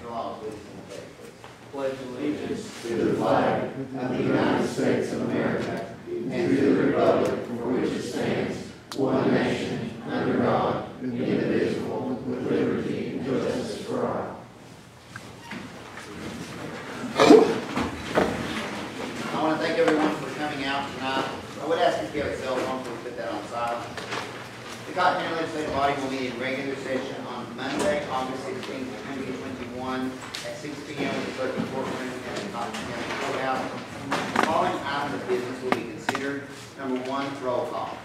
law, please, and faith, please. Pledge allegiance to the flag of the United States of America and to the republic for which it stands, one nation, under God, indivisible, with liberty and justice for all. I want to thank everyone for coming out tonight. I would ask if you have a cell phone, please put that on silent. The Cocke County Legislative Body will meet in regular session on Monday, August 16, 2021 at 6 p.m. in the Circuit Courtroom at the Cocke County Courthouse. The following items of business will be considered. Number 1, roll call.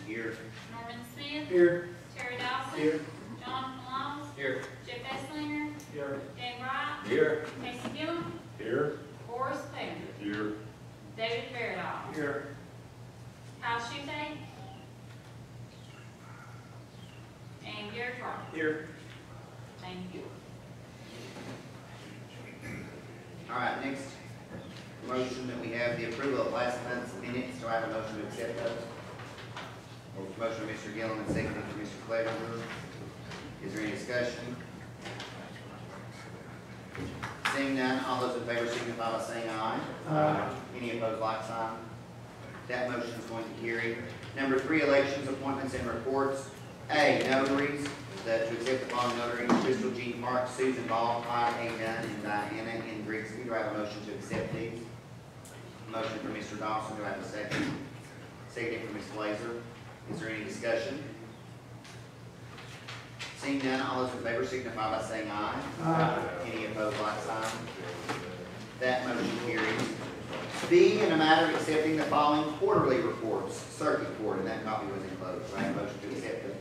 Here. Norman Smith. Here. Terry Dawson. Here. John Miles. Here. Jeff Esslinger. Here. Dan Wright. Here. Casey Gillum. Here. Boris Taylor. Here. David Fairdoll. Here. Kyle Shute. And Gary Clark. Here. Thank you. All right, next motion that we have the approval of last month's minutes. Do I have a motion to accept those? Motion by Mr. Gillum and seconded by Mr. Clevenger. Is there any discussion? Seeing none, all those in favor signify by saying aye. Aye. Any opposed, like sign. That motion is going to carry. Number 3, elections, appointments, and reports. A, notaries. To accept the following notaries: Crystal G. Mark, Susan Ball, Clyde A. Dunn, and Diana N. Grigsby. Do I have a motion to accept these? Motion for Mr. Dawson. Do I have a second? Second for Ms. Blazer. Is there any discussion? Seeing none, all those in favor signify by saying aye. Aye. Any opposed, like sign. That motion carries. B, in a matter of accepting the following quarterly reports, Circuit Court, and that copy was enclosed. Do I have a motion to accept them?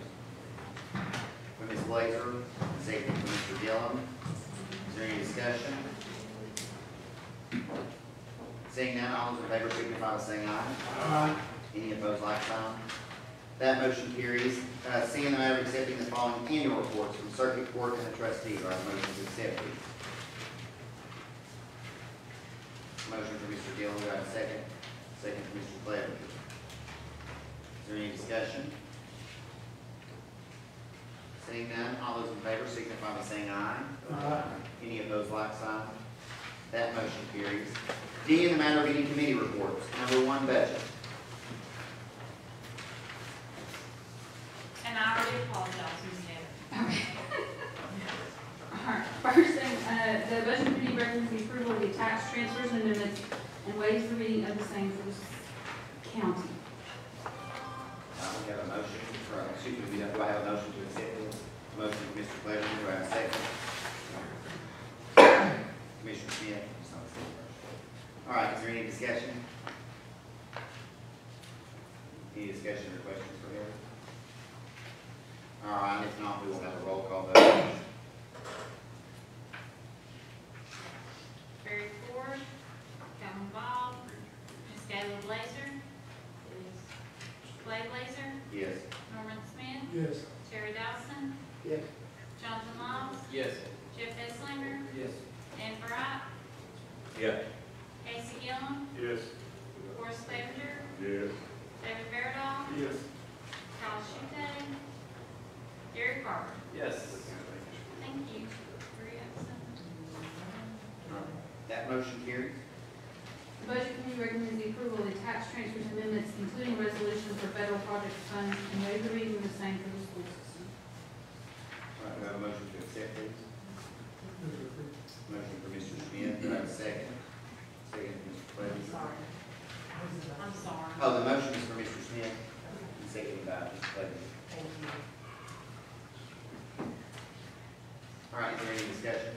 For Ms. Blazer, second for Mr. Gillum. Is there any discussion? Seeing none, all those in favor signify by saying aye. Aye. Any opposed, like sign. That motion carries. C, in the matter of accepting the following annual reports from Circuit Court and the trustee. Do I have a motion to accept these? Motion for Mr. Gillum. Do I have a second? Second for Mr. Clevenger. Is there any discussion? Seeing none, all those in favor signify by saying aye. Aye. Any opposed, like sign. That motion carries. D, in the matter of any committee reports. Number 1, budget. And I already apologize, Ms. Taylor. Alright, first thing, the budget committee recommends the approval of the attached transfers and amendments and waives the reading of the same for this county. We have a motion for, do I have a motion to accept this? Motion for Mr. Clevenger. Do I have a second? Commissioner Smith. All right, is there any discussion? Any discussion or questions for him? All right, if not, we will have a roll call vote. Barry Ford. Calvin Ball. Ms. Gayla Blazer. Clay Blazer. Yes. Norman Smith. Yes. Terry Dawson. Yes. Jonathan Miles. Yes. Jeff Esslinger. Yes. Dan Wright. Yeah. Casey Gillum. Yes. Boris Taylor. Yes. David Fairdoll. Yes. Kyle Shute. Gary Carter. Yes. Thank you. 3 absent. That motion carries. The budget committee recommends the approval of the attached transfers and amendments, including resolutions for federal project funds, and waive the reading of the same for the school system. All right, do I have a motion to accept these? Motion for Mr. Smith. Do I have a second? Second for Mr. Clevenger. Sorry. I'm sorry. Oh, the motion is for Mr. Smith. And seconded by Mr. Clevenger. All right, is there any discussion?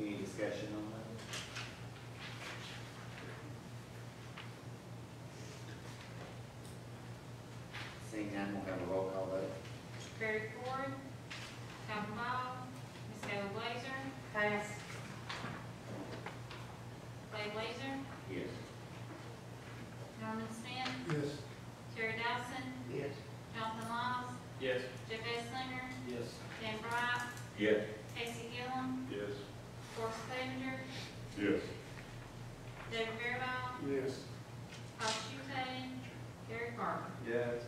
Any discussion on that? Seeing none, we'll have a roll call vote. Barry Ford, Calvin Ball, Ms. Taylor Blazer, Pass. Clay Blazer, Yes. Norman Smith, Yes. Terry Dawson, Yes. Jonathan Laws, Yes. Jeff Esslinger, Yes. Dan Bryant, Yes. Casey Gillum, Yes. Forrest Clevenger, Yes. David Fairwell, Yes. Todd Schulte, Gary Carter. Yes.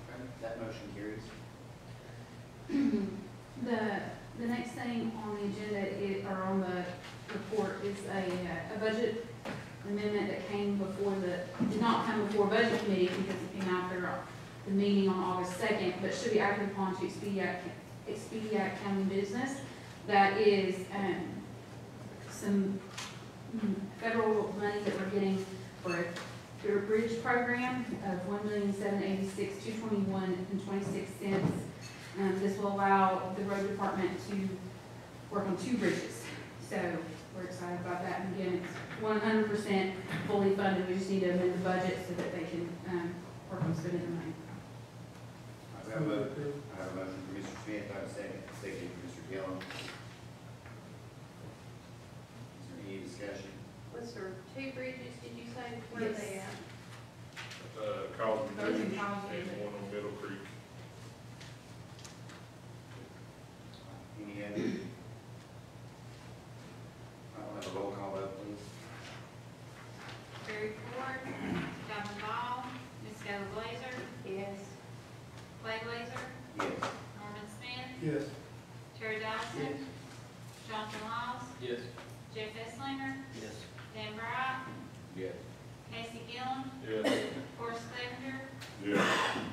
Okay, that motion carries. The next thing on the agenda or on the report is a budget amendment that came before did not come before budget committee because it came after the meeting on August 2nd, but should be acted upon to expedite county business. That is, some federal money that we're getting for a bridge program of $1,786,221.26. This will allow the road department to work on 2 bridges. So we're excited about that. And again, it's 100% fully funded. We just need to amend the budget so that they can work on spending the money. I have a motion from Mr. Smith, I have a second from Mr. Gillum. Is there any discussion? Was there 2 bridges, did you say, where are Yes. they at? Cosby Those in Ridge Cosby. and one on Middle Creek. Any other? I'll have a roll call vote, please. Barry Ford, Calvin Ball, Ms. Taylor Blazer, Yes. Clay Blazer, Yes. Norman Smith, Yes. Terry Dawson, Jonathan Laws, Yes. Jeff Esslinger, Yes. Dan Bryant, Yes. Casey Gillum, Yes. Forrest Clevenger, Yes.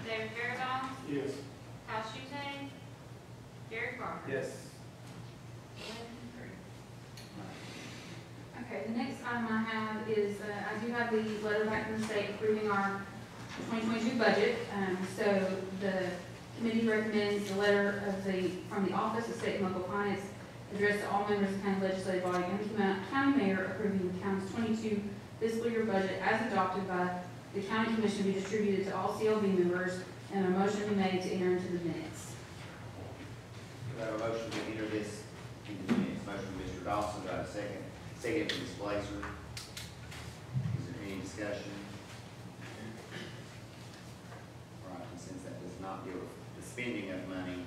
David Fairwell, Yes. Todd Schulte, Gary Carter. Yes. 11-3. Okay, the next item I have is, I do have the letter back from the state approving our 2022 budget. So the committee recommends the letter from the Office of State and Local Finance addressed to all members of the county legislative body and the county mayor approving the county's 22 fiscal year budget as adopted by the county commission be distributed to all CLB members and a motion be made to enter into the minutes. Do I have a motion to enter this into the minutes? Motion from Mr. Dawson, do I have a second? Second from Ms. Blazer. Is there any discussion? All right, and since that does not deal with the spending of money,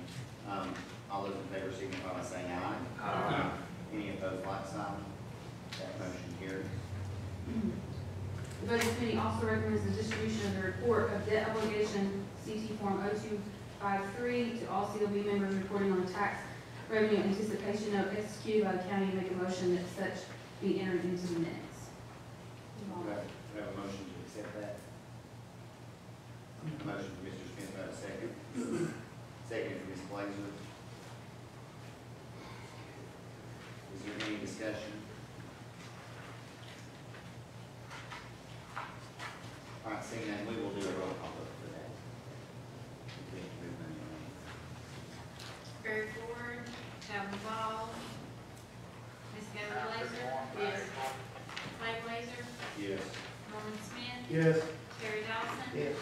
all those in favor signify by saying aye. Aye. Any opposed, like sign? That motion carries. The Budget Committee also recommends the distribution of the report of debt obligation CT Form 0253 to all CLB members reporting on the tax revenue anticipation note executed by the county. Make a motion that such be entered into the minutes. Do I have a motion to accept that? Motion from Mr. Smith, do I have a second? Second from Ms. Blazer. Is there any discussion? All right, seeing that, we will do a roll call vote for that. We can't move money around. Barry Ford, Calvin Ball, Ms. Taylor Blazer, Yes. Clay Blazer, Yes. Norman Smith, Yes. Terry Dawson, Yes.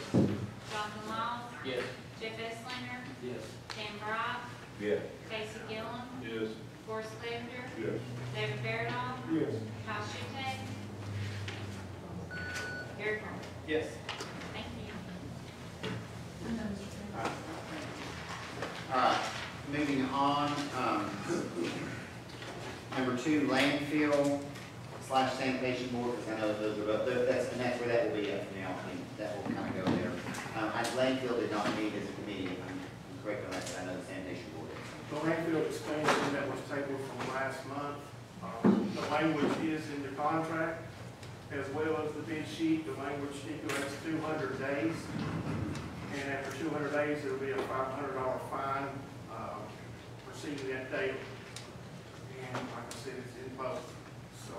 Jonathan Laws, Yes. Jeff Esslinger, Yes. Dan Bryant, Yes. Casey Gillum, Yes. Forrest Clevenger, Yes. David Fairwell, Yes. Todd Schulte, Gary Carter. Yes. Thank you. All right, moving on, number 2, landfill / sanitation board, because I know those are, that's where that will be up now, I mean, that will kind of go there. Landfill did not meet as a committee, if I'm correct on that, but I know the sanitation board is. The landfill expansion that was tabled from last month, the language is in the contract, as well as the bid sheet. The language stipulates 200 days, and after 200 days, there'll be a $500 fine receiving that date. And like I said, it's in both. So,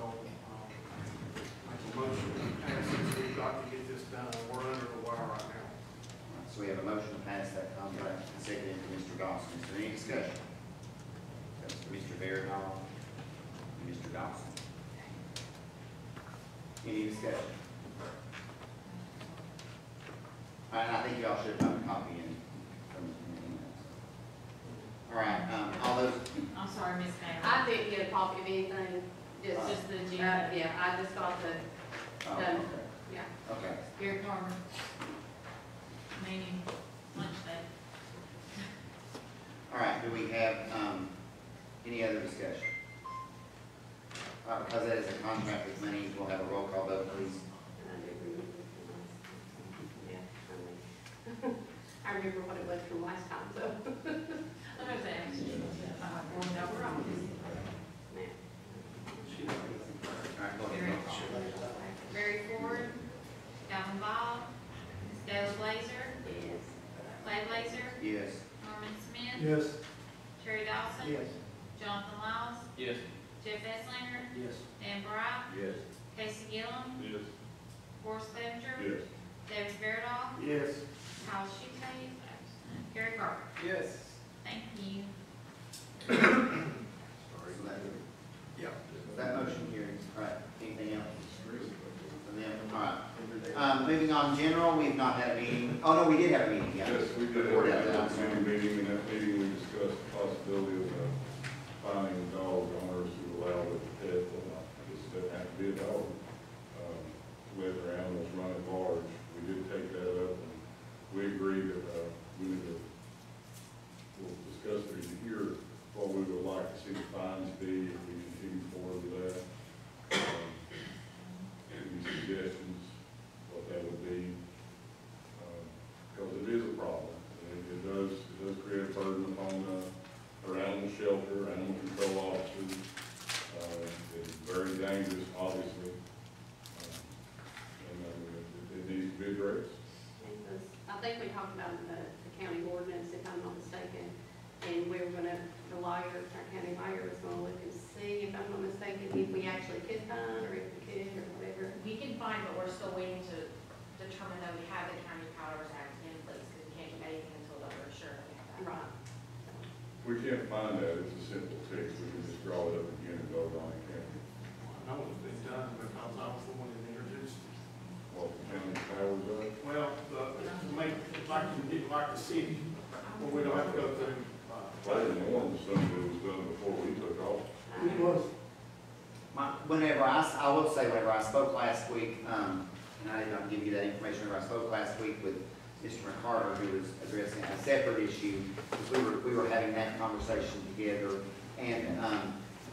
make a motion to pass this. We've got to get this done. We're under the wire right now. All right, so we have a motion to pass that contract, seconded from Mr. Dawson. Is there any discussion? That's for Mr. Fairwell and Mr. Dawson. Any discussion? All right, I think y'all should have a copy in from the emails. All right, all those, I'm sorry, Ms. Taylor. I didn't get a copy of anything, It's just, just the agenda. yeah, I just got the, oh, Done. okay, yeah. okay. Gary Carter. Meeting lunch day. All right, do we have, any other discussion? Because that is a contract with money, we'll have a roll call vote, please. I remember what it was from last time, so. Let me say, going over all this. All right, go ahead, roll call. Barry Ford, Calvin Ball, Stella Blazer, Yes. Clay Blazer, Yes. Norman Smith, Yes. Terry Dawson, Yes. Jonathan Lyles, Yes. Jeff Esslinger, Yes. Dan Bryant, Yes. Casey Gillum, Yes. Forrest Ledger, Yes. David Spiridall, Yes. Kyle Schulte, Gary Carter. Yes. Thank you. So that- Yeah. That motion carries. All right, anything else? From them? All right. Moving on, general, we've not had a meeting. Oh, no, we did have a meeting, yeah. Yes, we did Report have out a that. meeting, in that meeting, we discussed the possibility of finding dog owners who allow the pet, well, I guess it doesn't have to be a dog, let their animals run at large. We did take that up, and we agreed that, we need to, we'll discuss it here, what we would like to see the fines be if we continue forward with that. Any suggestions, what that would be? Because it is a problem. It does create a burden upon our animal shelter, animal control officers. It's very dangerous, obviously. And it needs to be addressed. I think we talked about the county ordinance, if I'm not mistaken, and we were gonna, the lawyer, our county lawyer was gonna look and see, if I'm not mistaken, if we actually could find, or if we could, or whatever. We can find, but we're still waiting to determine that we have the County Powers Act in place, because we can't do anything until that we're sure we have that. Right. We can't find that, it's a simple fix, we can just draw it up again and vote on it, can't we? I know it's been done because I was the one that introduced it. What the county powers are. Well, to make, like the city, where we don't have to go through, Well, the norm was something that was done before we took off. It was. Whenever I will say, whenever I spoke last week, and I did not give you that information, whenever I spoke last week with Mr. McCarter, who was addressing a separate issue, because we were having that conversation together, and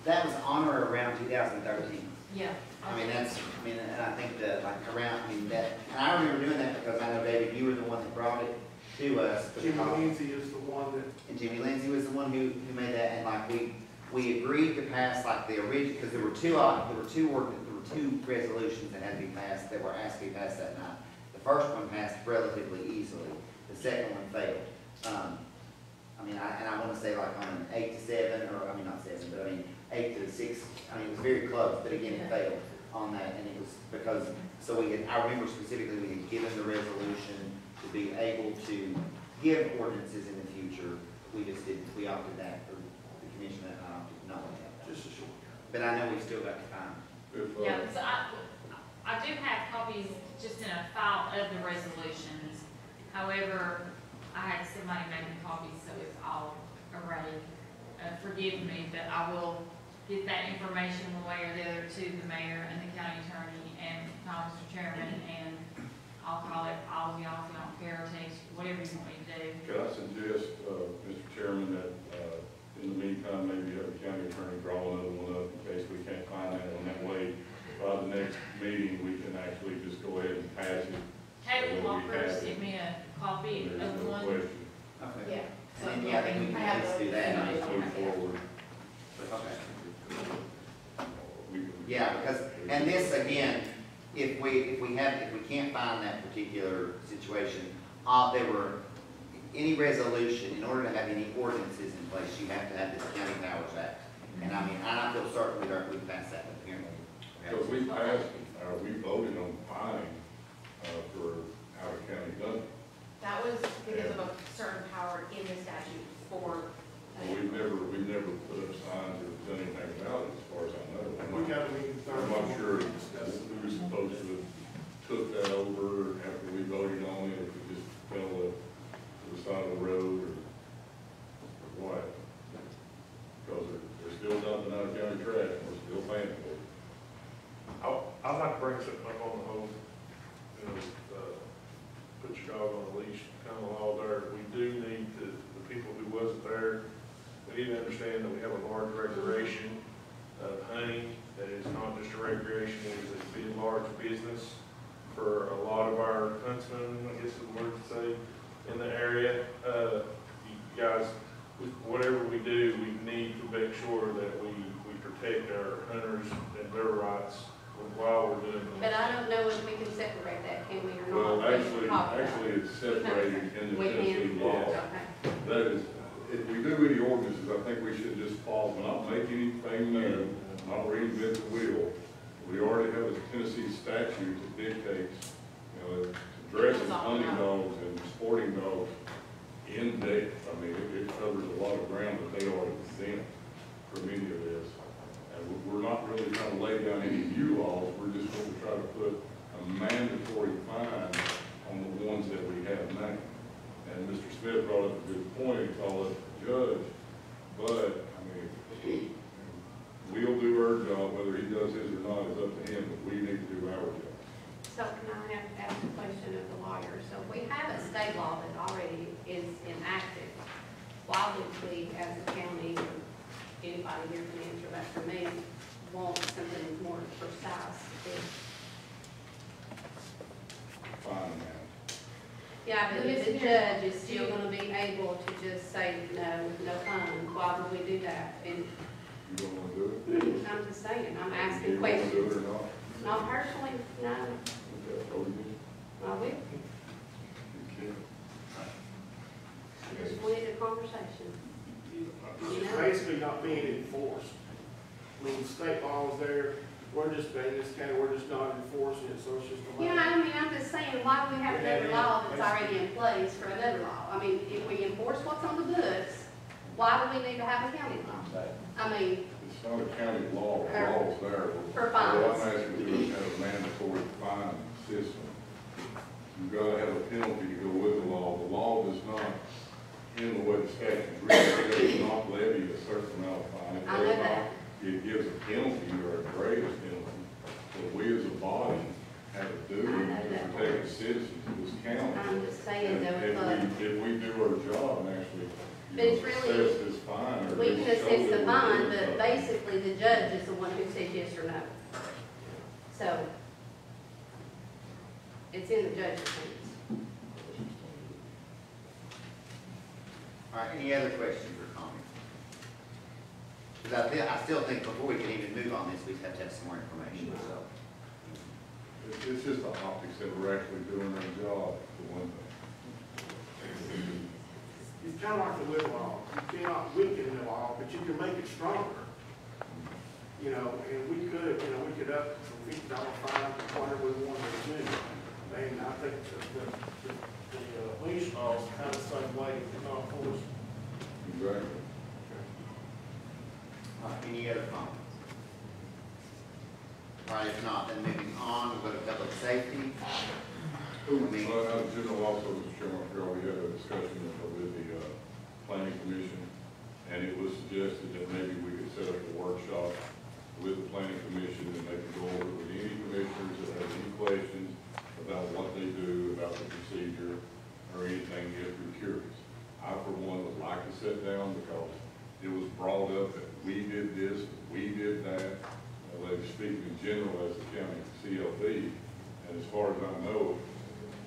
that was on or around 2013. Yeah. And I think that, like, around, and I remember doing that because I know, David, you were the one that brought it to us. Jimmy because- Lindsay is the one that, And Jimmy Lindsay was the one who made that, and like, we agreed to pass like the original, because there were two resolutions that had to be passed, that were asked to be passed that night. The first one passed relatively easily, the second one failed. I want to say like on an 8-7, or, not 7, but 8-6, it was very close, but again, it failed on that, and it was because, I remember specifically, we had given the resolution to be able to give ordinances in the future. We just didn't, we opted that, or the commission that opted not to have that. just a short. But I know we've still got time. If, Yeah, so I do have copies just in a file of the resolutions. However, I had somebody making copies, so it's all arrayed. Forgive me, but I will get that information one way or the other to the mayor and the county attorney and Mr. Chairman, and I'll call it all of y'all if you don't care, or text, whatever you want me to do. could I suggest, Mr. Chairman, that, in the meantime, maybe have the county attorney draw another one up in case we can't find that one. That way, by the next meeting, we can actually just go ahead and pass it. Have Walker send me a copy There's of no one. question. Okay. Yeah. And then, yeah, I think we can at least do that. Let's move forward. Okay. We can- Yeah, because, and this, again, if we can't find that particular situation, there were, any resolution, in order to have any ordinances in place, you have to have this County Powers Act. And I feel certain we passed that, but apparently. Because we passed, we voted on fine, for out-of-county dumping. That was because of a certain power in the statute for. We've never put up signs or done anything about it, as far as I know. We got a meeting Thursday. I'm not sure Discuss it. who's supposed finished kind of law there. We do need the people who wasn't there, we need to understand that we have a large recreation of hunting, that is not just a recreation, it is a big, large business for a lot of our huntsmen, I guess is the word to say, in the area. You guys, whatever we do, we need to make sure that we protect our hunters and their rights while we're doing this. But I don't know if we can separate that, can we, or not? Well, We can talk about it. actually, it's separated in the We can. Tennessee law. Okay. That is, if we do any ordinances, I think we should just pause, not make anything new, not reinvent the wheel. We already have a Tennessee statute that dictates, addresses hunting dogs and sporting dogs in depth. I mean, it covers a lot of ground that they already exempt from any of this. And we're not really trying to lay down any new laws, we're just going to try to put a mandatory fine on the ones that we have now. And Mr. Smith brought up a good point, it's all up to the judge, but, I mean, we'll do our job, whether he does his or not is up to him, but we need to do our job. So can I have to ask a question of the lawyer? So if we have a state law that already is enacted, why would we, as a county, or anybody here can answer that for me, want something more precise? Fine now. Yeah, but if the judge is still gonna be able to just say, no fun, why would we do that? And You don't want to do it? I'm just saying, I'm Do asking you want to do questions. it or not? Not personally, no, Okay, so you I will. can. I just wanted a conversation. It's basically not being enforced. I mean, state law is there, we're just, in this county, we're just not enforcing it, so it's just a. Yeah, I mean, I'm just saying, why do we have another law that's already in place for another law? I mean, if we enforce what's on the books, why do we need to have a county law? I mean, It's not a county law, the law's there. For What I'm fines. asking you to do is have a mandatory fine system. You've got to have a penalty to go with the law. The law does not, in the way the statute's written, it does not levy a certain amount of fine. It I know does not- that. It gives a penalty or a greater penalty, but we as a body have a duty I know to that. protect the citizens of this county. I'm just saying, And though, if we do our job and actually, But it's really- assess this fine or. we can just show assess the that we're fine, doing but something. basically the judge is the one who says yes or no. So, it's in the judge's hands. All right, any other questions or comments? Because I still think before we can even move on this, we have to have some more information, so. It's just the optics that we're actually doing our job, for one thing. It's kind of like the live law. You cannot weaken the law, but you can make it stronger. And we could up from $50 fine to whatever we wanted to do. And I think the police law is kind of the same way, it's not forced. Exactly. All right, any other comments? All right, if not, then moving on, we'll go to public safety. General, also, Mr. Chairman, we had a discussion with the planning commission, and it was suggested that maybe we could set up a workshop with the planning commission, and they could go over with any commissioners that have any questions about what they do, about the procedure, or anything, if you're curious. I, for one, would like to sit down because it was brought up that we did this, we did that. They were speaking in general as the county CLB, and as far as I know,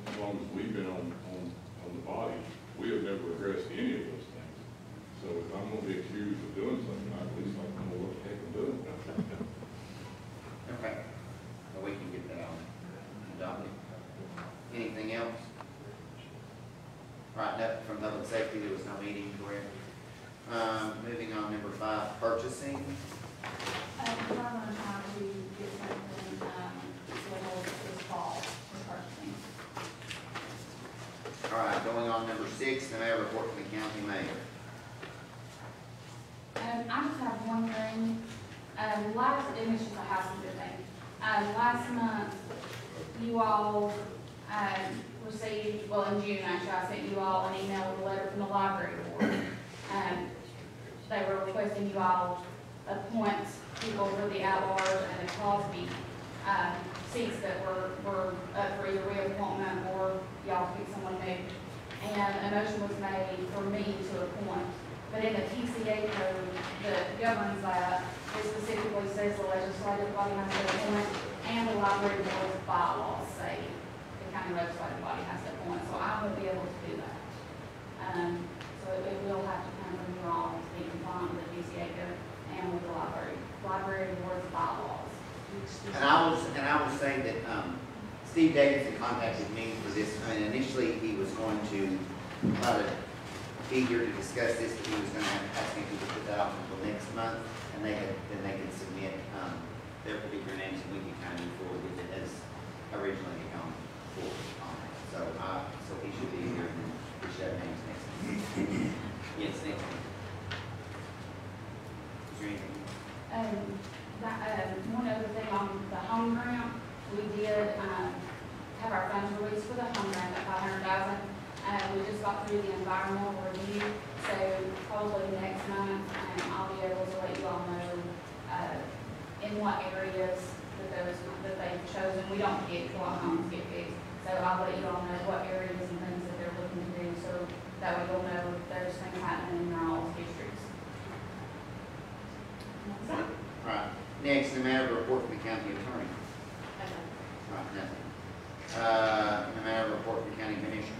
as long as we've been on the body, we have never addressed any of those things. So if I'm gonna be accused of doing something, I at least like to know what the heck I'm doing. Okay, well, we can get that on the docket. Anything else? All right, no, from public safety, there was no meeting, correct? Moving on, number 5, purchasing. We're not gonna try to get something, scheduled this fall for purchasing. All right, going on number 6, the mayor report from the county mayor. I just have one thing, and it's just a housekeeping thing. Last month, you all, received, well, in June, actually, I sent you all an email with a letter from the library board. They were requesting you all appoint people for the Outdoors and the Cosby, seats that were up for either reappointment or y'all pick someone new. and a motion was made for me to appoint. But in the TCA code that governs that, it specifically says the legislative body has to appoint, and the library board's bylaws say the county legislative body has to appoint, so I won't be able to do that. So it will have to come from you all to be compliant with the TCA code and with the library board's bylaws. And I will say that, Steve Davidson contacted me for this, initially he was going to try to be here to discuss this, but he was gonna have to ask me if we could put that off until next month, and then they could submit, their particular names, and we can kind of move forward with it as originally gone forward on it. So he should be here, and we should have names next week. Yes, next week. Is there anything? One other thing on the home grant, we did, have our funds released for the home grant at $500,000. We just got through the environmental review, so probably next month, I'll be able to let you all know, in what areas that they've chosen. We don't get to what homes get fixed, so I'll let you all know what areas and things that they're looking to do, so that way you'll know if there's things happening in your all's districts. All right. Next, the matter of report from the county attorney. All right, nothing. The matter of report from the county commissioners.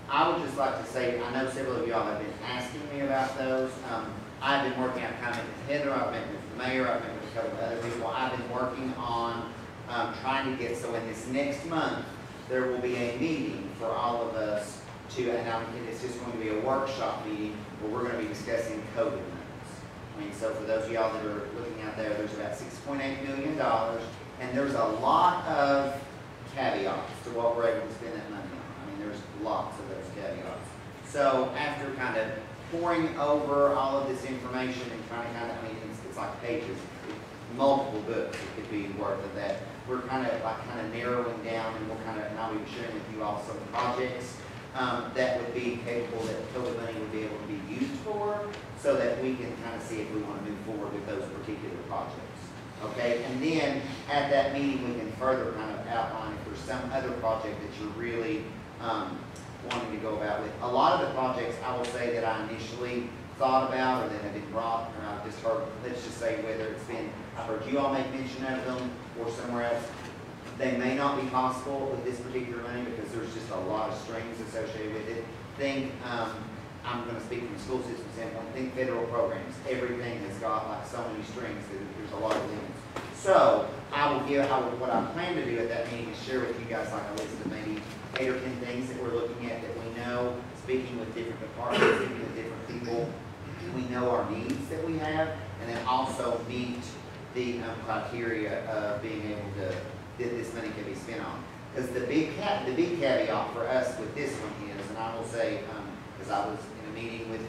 I would just like to say, I know several of y'all have been asking me about those. I've been working, I've kind of met with Heather, I've met with the mayor, I've met with a couple of other people. I've been working on trying to get, so in this next month, there will be a meeting for all of us to, and it's just going to be a workshop meeting where we're going to be discussing COVID limits. I mean, so for those of y'all that are looking out there, there's about $6.8 million, and there's a lot of caveats to what we're able to spend that money on. I mean, there's lots of those caveats. So after kind of pouring over all of this information and trying to I mean, it's like pages, multiple books it could be worth of that. We're kind of narrowing down, and and I'll be sharing with you all some projects that would be capable, that COVID money would be able to be used for, so that we can kind of see if we want to move forward with those particular projects. Okay, and then at that meeting, we can further kind of outline if there's some other project that you're really wanting to go about with. A lot of the projects, I will say, that I initially thought about or that have been brought, or I've just heard, let's just say whether it's been, I've heard you all make mention of them or somewhere else, they may not be possible with this particular money because there's just a lot of strings associated with it. Think, I'm going to speak from the school system standpoint, think federal programs. Everything has got like so many strings that there's a lot of limits. So what I plan to do at that meeting is share with you guys like a list of maybe 8 or 10 things that we're looking at that we know, speaking with different departments, speaking with different people, we know our needs that we have, and then also meet the criteria of being able to, that this money can be spent on. Because the big caveat for us with this one is, and I will say, because I was in a meeting with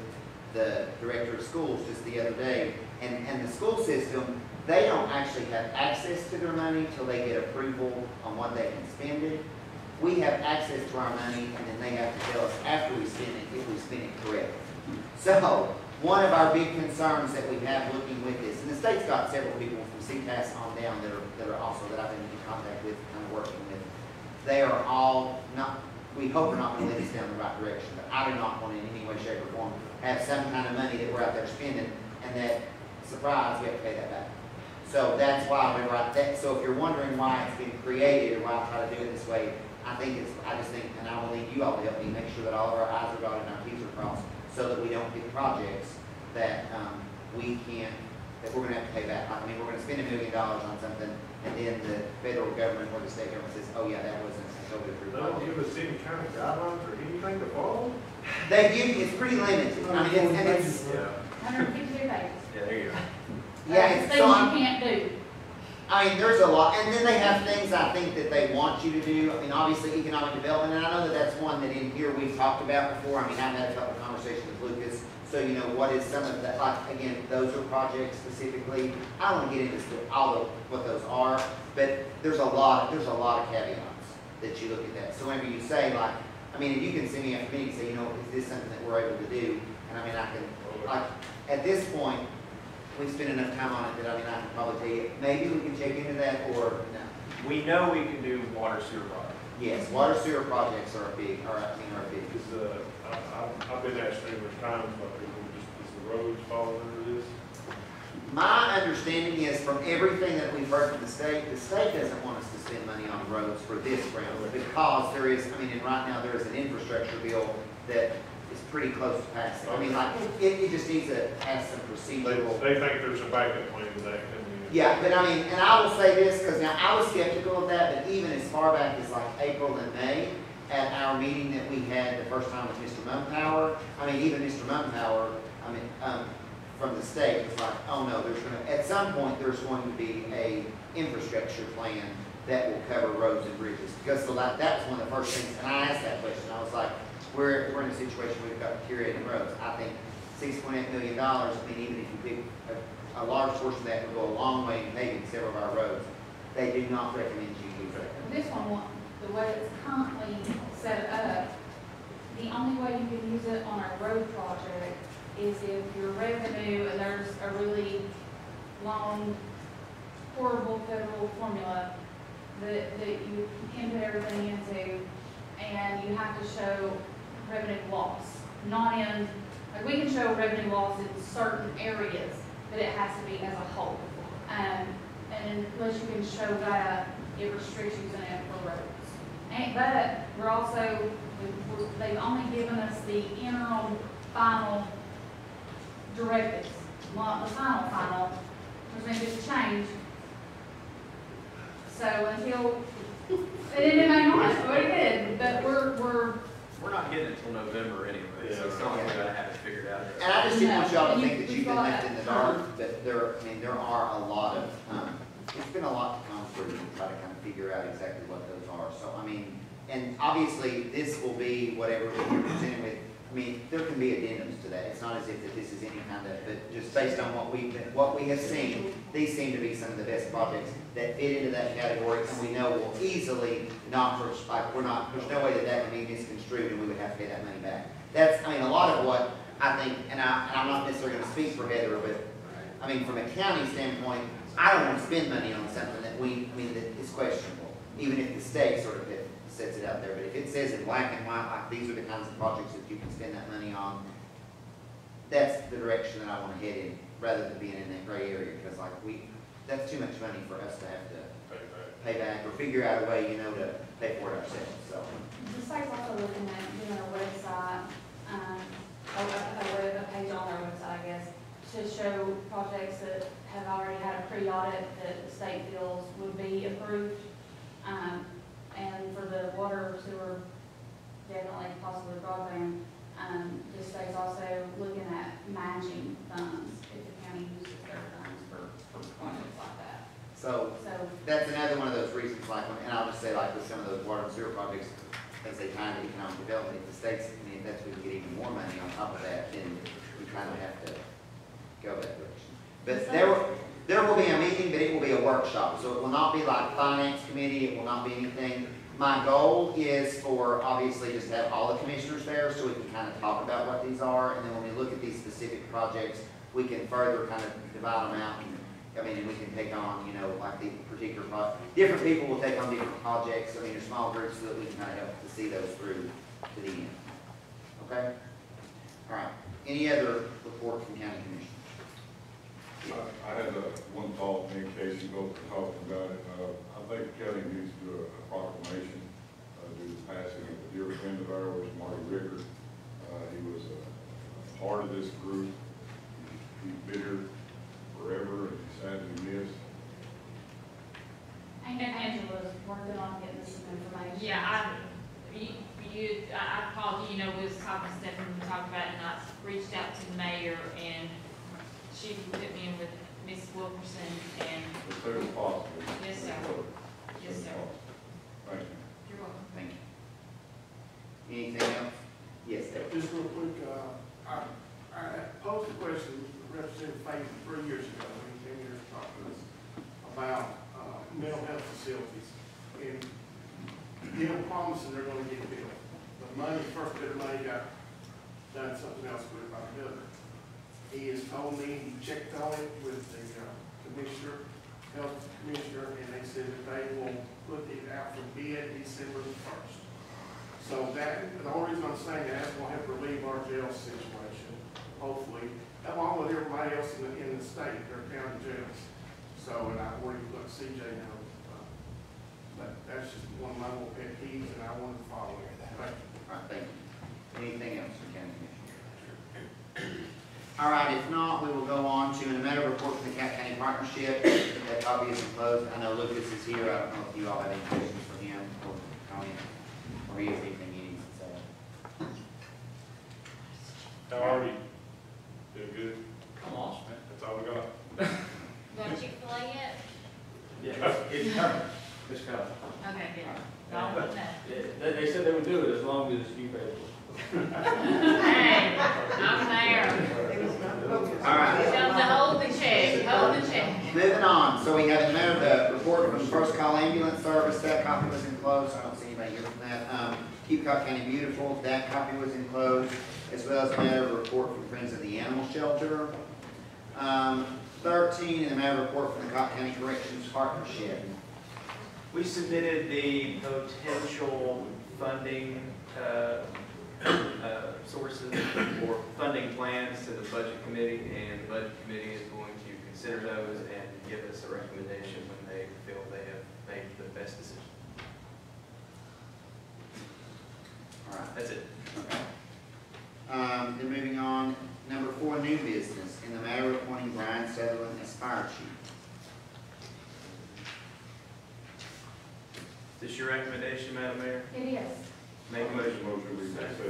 the director of schools just the other day, and the school system, they don't actually have access to their money till they get approval on what they can spend it. We have access to our money, and then they have to tell us after we spend it if we spend it correctly. So one of our big concerns that we have looking with this, and the state's got several people from CPAS on down that are also that I've been in contact with, kind of working with. They are all not. We hope we're not going to lead us down the right direction, but I do not want to in any way, shape, or form have some kind of money that we're out there spending, and that surprise we have to pay that back. So that's why we write that. So if you're wondering why it's been created or why I try to do it this way, I just think, and I will need you all to help me make sure that all of our I's are dotted and our T's are crossed, so that we don't get projects that that we're going to have to pay back. I mean, we're going to spend $1 million on something, and then the federal government or the state government says, oh yeah, that wasn't a totally approved They don't project. give us any kind of guidelines or anything to follow? They give, it's pretty limited. I mean, it's 152 pages. Yeah, there you go. yeah, it's, Things so you I'm, can't do. I mean, there's a lot, and then they have things I think that they want you to do. I mean, obviously economic development, and I know that that's one that in here we've talked about before. I mean, I've had a couple of conversations with Lucas, so you know what is some of that. Like again, those are projects specifically. I don't want to get into all of what those are, but there's a lot of caveats that you look at that. So whenever you say like, I mean, if you can send me after meeting and say, you know, is this something that we're able to do? And I mean, I can like at this point. We've spent enough time on it that I mean I can probably tell you maybe we can check into that or no. We know we can do water sewer project. Yes, water sewer projects are a big. Because, I've been asked numerous times by people, is the roads falling under this? My understanding is from everything that we've heard from the state doesn't want us to spend money on roads for this round because there is, I mean, and right now there is an infrastructure bill that is pretty close to passing. I mean, like, it just needs to have some procedural. They think there's a backup plan to that coming in. Yeah, but I mean, and I will say this, because now I was skeptical of that, but even as far back as like April and May, at our meeting that we had the first time with Mr. Mumpower, I mean, even Mr. Mumpower, I mean, from the state was like, oh no, at some point, there's going to be a infrastructure plan that will cover roads and bridges. Because like, that was one of the first things, and I asked that question, I was like, we're in a situation where we've got deteriorating roads. I think $6.8 million, I mean, even if you pick a large portion of that would go a long way in paving several of our roads. They do not recommend you use that. This one, the way it's currently set up, the only way you can use it on a road project is if your revenue, and there's a really long, horrible federal formula that you input everything into, and you have to show revenue loss. Not in, like we can show revenue loss in certain areas, but it has to be as a whole. And unless you can show that, it restricts you in it for roads. But we're also, they've only given us the interim final directives, not the final, which means it's changed. So until, it may not, but it did, but We're not getting it till November anyway, so it's not like we're gonna have it figured out. And I just didn't want y'all to No, think that you've been left in the dark, but there are a lot of, it's been a lot to come through to try to kind of figure out exactly what those are. So, I mean, and obviously, this will be whatever you're presented with. I mean, there can be addendums to that. It's not as if that this is any kind of, but just based on what we have seen, these seem to be some of the best projects that fit into that category, and we know will easily not, there's no way that can be misconstrued and we would have to pay that money back. That's, I mean, a lot of what I think, and I'm not necessarily going to speak for Heather, but I mean, from a county standpoint, I don't want to spend money on something that that is questionable, even if the state sort of sets it out there. But if it says in black and white, like these are the kinds of projects that you can spend that money on, that's the direction that I want to head in, rather than being in that gray area, because like that's too much money for us to have to pay back or figure out a way, to pay for it ourselves, so. the state's also looking at doing a website, a page on their website, I guess, to show projects that have already had a pre-audit that the state feels would be approved. And for the water, sewer, definitely possibly broadband, the state's also looking at matching funds if the county uses their funds for projects like that. So that's another one of those reasons, like, and I'll just say, like, with some of those water and sewer projects, as they tie into economic development, if the states, if that's we can get even more money on top of that, then we kind of have to go that direction. But there will be a meeting, but it will be a workshop, so it will not be like finance committee, it will not be anything. My goal is for, obviously, just to have all the commissioners there, so we can kind of talk about what these are, and then when we look at these specific projects, we can further kind of divide them out, and we can take on, like the particular project. Different people will take on different projects, or small groups, so that we can kind of help to see those through to the end. Okay? All right. Any other report from county commissioners? I had one thought, in case you both were talking about it. I think the county needs to do a proclamation due to the passing of a dear friend of ours, Marty Ricker. He was a part of this group. He's been here forever, and he's sadly missed. And Angela's working on getting us some information. Yeah, I called you, was talking to Stephanie, we talked about it, and I reached out to the mayor, and she put me in with Miss Wilkerson, and. As soon as possible. Yes, sir. Yes, sir. Thank you. You're welcome. Thank you. Anything else? Yes, sir. Just real quick, I posed a question, Representative Faith, 3 years ago, when he came here to talk to us about mental health facilities. And them promising they're gonna get billed. The money, first bit of money got done something else with by the governor. He has told me he checked on it with the commissioner health commissioner, and they said that they will put it out for bid December 1st. So that, the only reason I'm saying that is going to help relieve our jail situation, hopefully, along with everybody else in the state, their county jails. So, and I've already let CJ know. But that's just one of my little pet peeves, and I wanted to follow it. Thank you. All right, thank you. Anything else for County Commissioner? All right, if not, we will go on to an matter report from the Cocke County Partnership. That copy is enclosed. I know Lucas is here. I don't know if you all have any questions for him or comments, or he has anything he needs to say. How are you? Doing good? Come on, man. That's all we got. Got Chick-fil-A yet? Yeah, it's coming. It's coming. Okay, good. Don't put that. They said they would do it as long as you paid. Hey, I'm there. All right. Tell them to hold the check, hold the check. Moving on, so we have the report from First Call Ambulance Service. That copy was enclosed. I don't see anybody here from that. Keep Cocke County Beautiful. That copy was enclosed, as well as a report from Friends of the Animal Shelter. 13, in the matter report from the Cocke County Corrections Partnership. We submitted the potential funding sources or funding plans to the Budget Committee, and the Budget Committee is going to consider those and give us a recommendation when they feel they have made the best decision. All right. That's it. Okay. Then moving on, number 4, new business, in the matter of appointing Brian Sutherland as fire chief. Is this your recommendation, Madam Mayor? It is. Make a motion. Motion we accept.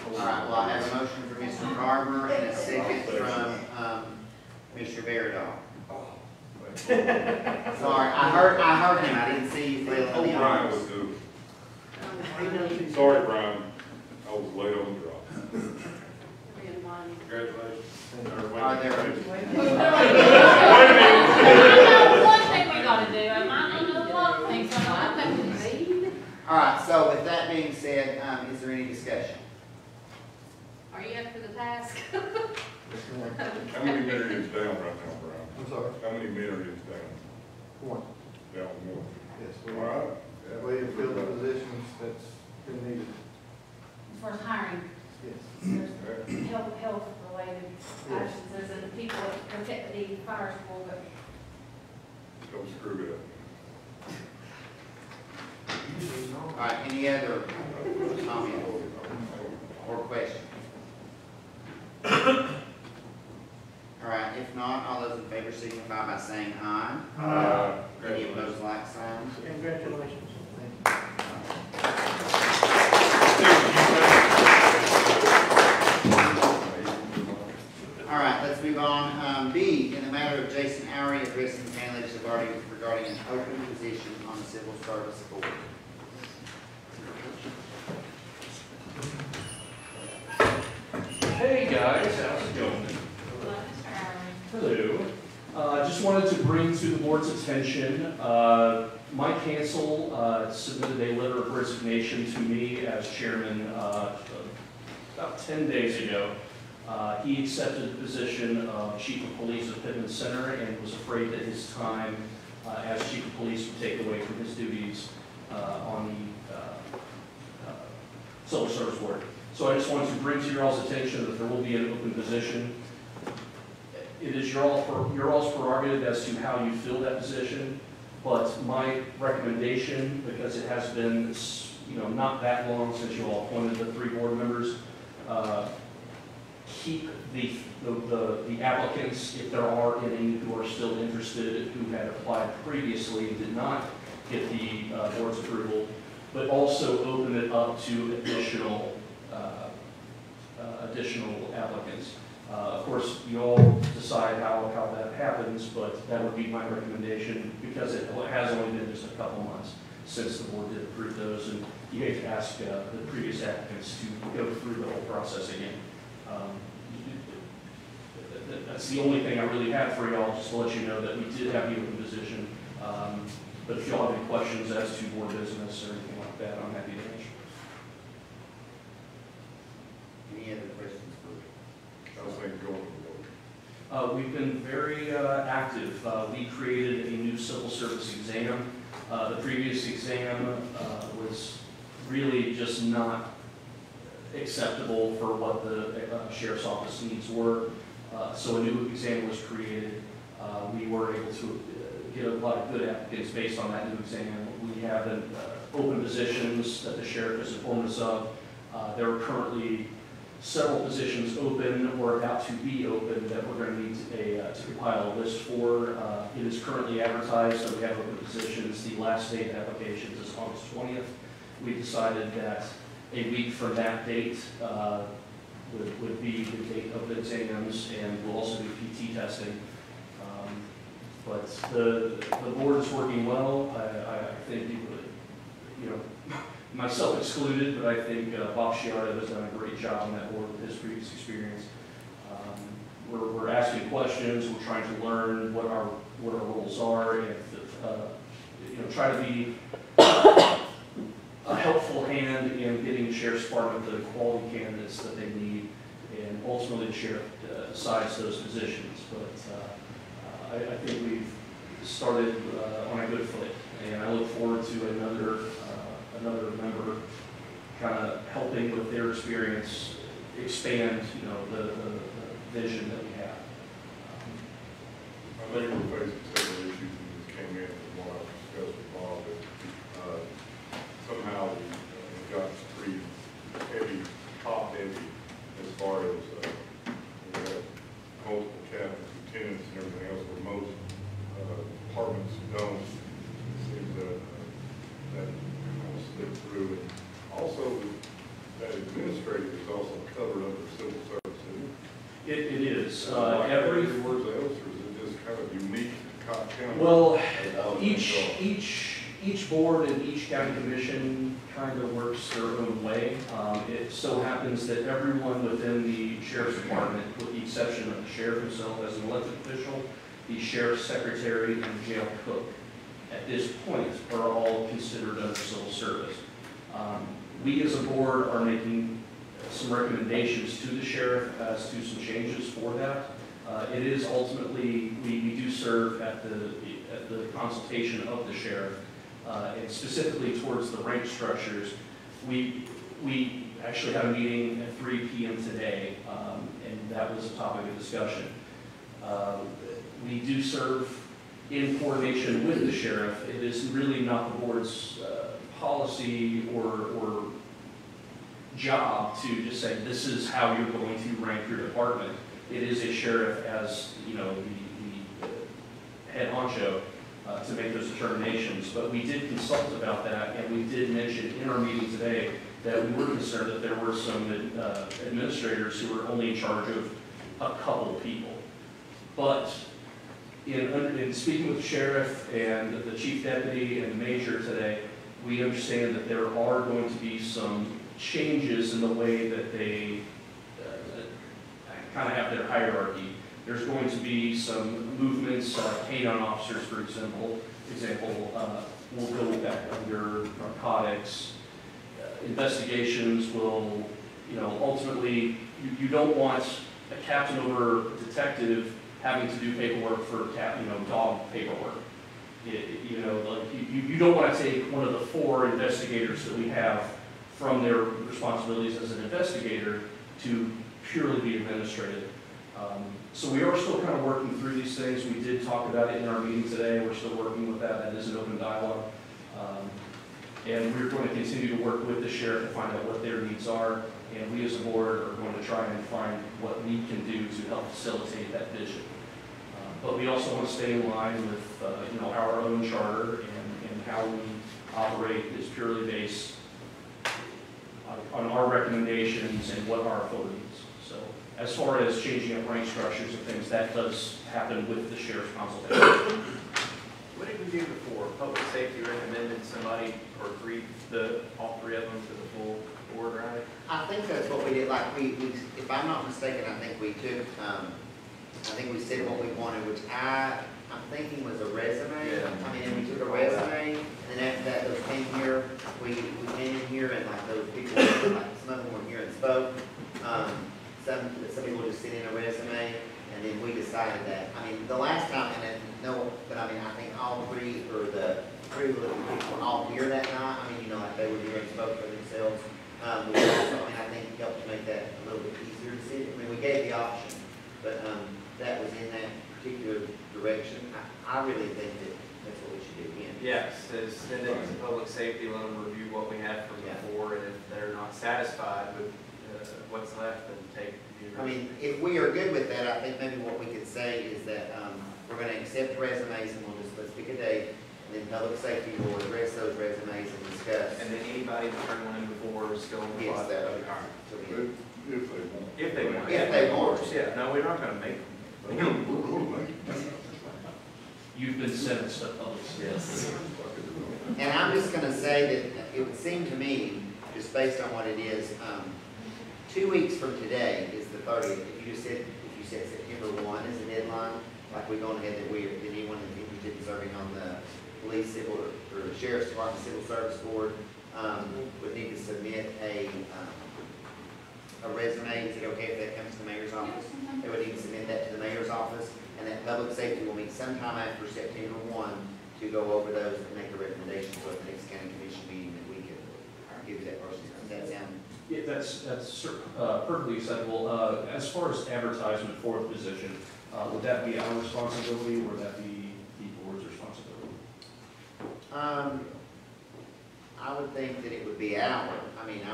All right, well, I have a motion from Mr. Carver and a second from Mr. Beardall. Sorry, I heard him, I didn't see you flailing on the Brian arms. was good. Sorry, Brian, I was late on the drop. Congratulations. Are there, I know one thing we gotta do, and I don't know a lot of things, but I think all right, so with that being said, is there any discussion? Are you up for the task? How many men are you down right now, Brian? I'm sorry. How many men are you down? One. Down one. Yes, All right. we have filled the positions that's been needed. As far as hiring, Yes. there's health related actions, and people that protect the fire school, but Don't screw it up. All right, any other comments or questions? All right, if not, all those in favor signify by saying aye. Any opposed, like sign. Congratulations. All right, let's move on. B, in the matter of Jason Oury addressing the county legislature regarding an open position on the Civil Service Board. Hey guys, how's it going? Hello. Just wanted to bring to the board's attention, Mike Hansel submitted a letter of resignation to me as chairman about 10 days ago. He accepted the position of chief of police of Pittman Center and was afraid that his time as chief of police would take away from his duties on the Civil Service Board. So I just wanted to bring to your all's attention that there will be an open position. It is your all's prerogative as to how you fill that position, but my recommendation, because it has been not that long since you all appointed the 3 board members, keep the applicants, if there are any who are still interested, who had applied previously and did not get the board's approval, but also open it up to additional applicants. Of course, you all decide how that happens, but that would be my recommendation because it has only been just a couple months since the board did approve those, and you have to ask the previous applicants to go through the whole process again. That's the only thing I really have for y'all, just to let you know that we did have the open position. But if y'all have any questions as to board business or anything like that, I'm happy to answer. Any other questions for? I was thinking going to the board. We've been very active. We created a new civil service exam. The previous exam was really just not acceptable for what the sheriff's office needs were. So a new exam was created. We were able to get a lot of good applicants based on that new exam. We have open positions that the sheriff has informed us of. There are currently several positions open or about to be open that we're going to need to compile a list for. It is currently advertised that we have open positions. The last day of applications is August 20th. We decided that a week from that date would be the date of the exams, and we'll also do PT testing. But the board is working well. I think, you know, myself excluded, but I think Bob Sciarda has done a great job on that board with his previous experience. We're asking questions. We're trying to learn what our roles are, and you know, try to be a helpful hand in getting the sheriff's department the quality candidates that they need, and ultimately the sheriff decides those positions. But I think we've started on a good foot, and I look forward to another member kind of helping with their experience expand, you know, the vision that we have. I think we're facing several issues that just came in from what I've discussed with Bob, that somehow we've got pretty heavy, top heavy, as far as we have multiple captains, lieutenants, and everything else, where most departments don't. It seems that kind of slip through. And also, that administrative is also covered under civil service. It is. Like everywhere else, or is it just kind of unique to Cocke County? Well, each board and each county commission kind of works their own way. It so happens that everyone within the sheriff's department, with the exception of the sheriff himself as an elected official, the sheriff's secretary, and the jail cook, at this point are all considered under civil service. We as a board are making some recommendations to the sheriff as to some changes for that. It is ultimately, we do serve at the consultation of the sheriff, and specifically towards the rank structures. We actually had a meeting at 3 p.m. today, and that was a topic of discussion. We do serve in coordination with the sheriff. It is really not the board's policy or job to just say, this is how you're going to rank your department. It is a sheriff, as you know, the head honcho, to make those determinations. But we did consult about that, and we did mention in our meeting today that we were concerned that there were some administrators who were only in charge of a couple people. But in speaking with the sheriff and the chief deputy and the major today, we understand that there are going to be some changes in the way that they kind of have their hierarchy. There's going to be some movements. Canine officers, for example, will go back under narcotics. Investigations will, you know, ultimately, you don't want a captain over a detective having to do paperwork for, dog paperwork. You don't want to take one of the 4 investigators that we have from their responsibilities as an investigator to purely be administrative. So we are still kind of working through these things. We did talk about it in our meeting today. We're still working with that. That is an open dialogue. And we're going to continue to work with the sheriff to find out what their needs are. And we as a board are going to try and find what we can do to help facilitate that vision. But we also want to stay in line with our own charter, and how we operate is purely based on our recommendations and what our authority is. So as far as changing up rank structures and things, that does happen with the sheriff's consultation. What did we do before? Public safety recommended somebody, or all three of them to the full board, right? I think that's what we did. Like we if I'm not mistaken, I think we took, I think we said what we wanted, which I'm thinking was a resume. Yeah. I mean, and we took a resume, and then after that, those came here. We came in here, and like those people, like some of them were here and spoke. Some people just sent in a resume, And then we decided that, I mean, the last time, and then, no, but I mean, I think all three, or the three of the people were all here that night. I mean, you know, like they were here and spoke for themselves. We also, I mean, I think helped make that a little bit easier decision. I mean, we gave the option, but, that was in that particular direction. I really think that that's what we should do again. Yes, send it to public safety, let them review what we had from before, and if they're not satisfied with what's left, then take the. I mean, if we are good with that, I think maybe what we could say is that, we're gonna accept resumes and let's pick a date, and then public safety will address those resumes and discuss. And then anybody that turned one in before is still in the Yes, class. that- All right. So we- If they want. If they want. Yeah, no, we're not gonna make them. You've been sentenced to public service. And I'm just gonna say that it would seem to me, just based on what it is, 2 weeks from today is the 30th. If you said September 1 is the deadline, like we're going ahead, that anyone that's interested in serving on the police, civil, or the sheriff's department, civil service board, would need to submit a resume. Is it okay if that comes to the mayor's office? They would need to submit that to the mayor's office, and that public safety will meet sometime after September 1 to go over those and make a recommendation for the next county commission meeting that we can give that person. Does that sound? Yeah, that's perfectly acceptable. As far as advertisement for the position, would that be our responsibility, or would that be the board's responsibility? I would think that it would be I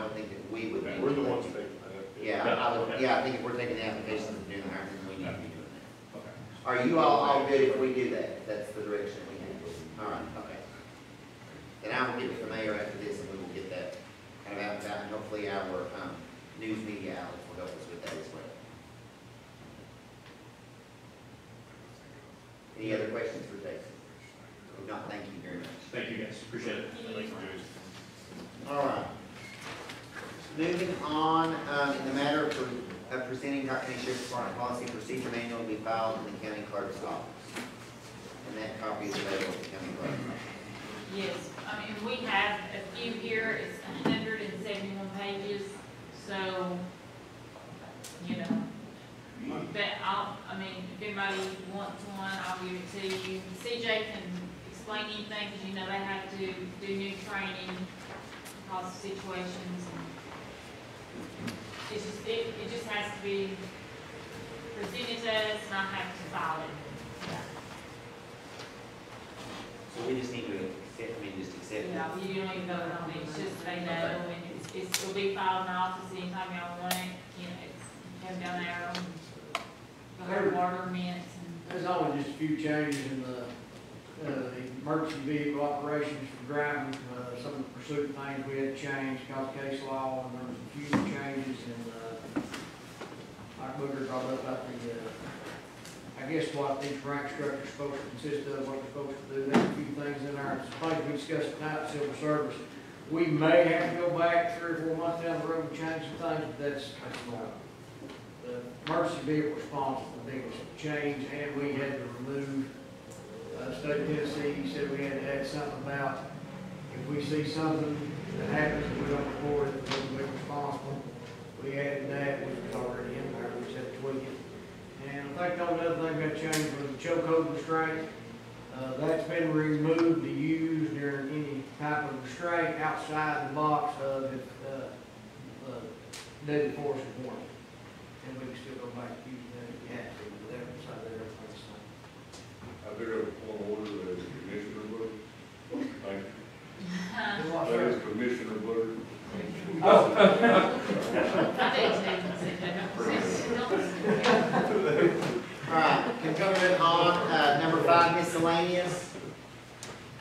would think that we would be. We're the ones taking that. I think if we're taking the applications and doing the hiring, then we need to be doing that. Okay. Are you all good if we do that? That's the direction we have. All right, okay. Then I will get with the mayor after this, and we will get that kind of out, and hopefully our, news media outlets will help us with that as well. Any other questions for Jason? If not, thank you very much. Thank you, guys. Appreciate it. All right. Moving on, in the matter of presenting Cocke County Sheriff's Department Policy and Procedure Manual to be filed in the county clerk's office. And that copy is available at the county clerk's office. Yes, I mean, we have a few here, it's 171 pages, so, you know, but if anybody wants one, I'll give it to you. CJ can explain anything, because you know they have to do new training, cause situations, and it just has to be presented to us, and I have to file it. So we just need to accept it. Yeah, you don't even vote on it, it's just they know, and it'll be filed in the office anytime y'all want it, you know, it's come down there on the water mints and. There's only just a few changes in the emergency vehicle operations for driving, some of the pursuit things we had to change, cause case law, and there was a few changes in, like Booker brought up about I guess what each rank structure is supposed to consist of, what they're supposed to do. There's a few things in there, it's things we discussed tonight, civil service. We may have to go back 3 or 4 months down the road and change some things, but that's not. The emergency vehicle response is the biggest change, and we had to remove, state of Tennessee said we had to add something about if we see something that happens and we don't report it, we'll be responsible. We added that, which was already in there, we just had to tweak it. And I think the only other thing that changed was the chokehold restraint. That's been removed to use during any type of restraint outside the box of if deadly force is warranted. And we can still go back to using that if we have to, but that inside there, everything's the same. I do have a point of order that is Commissioner Wood. Thank you. And what's That that? is Commissioner Wood. All right, continuing on, number 5, miscellaneous.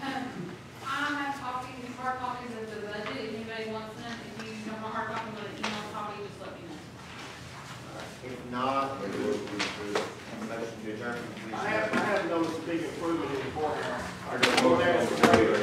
I have copies, hard copies of the budget, if anybody wants them, if you don't want hard copies, but an email copy, just let me know. If not, motion to adjourn. I have noticed a big improvement in the courthouse. I got a motion on the table.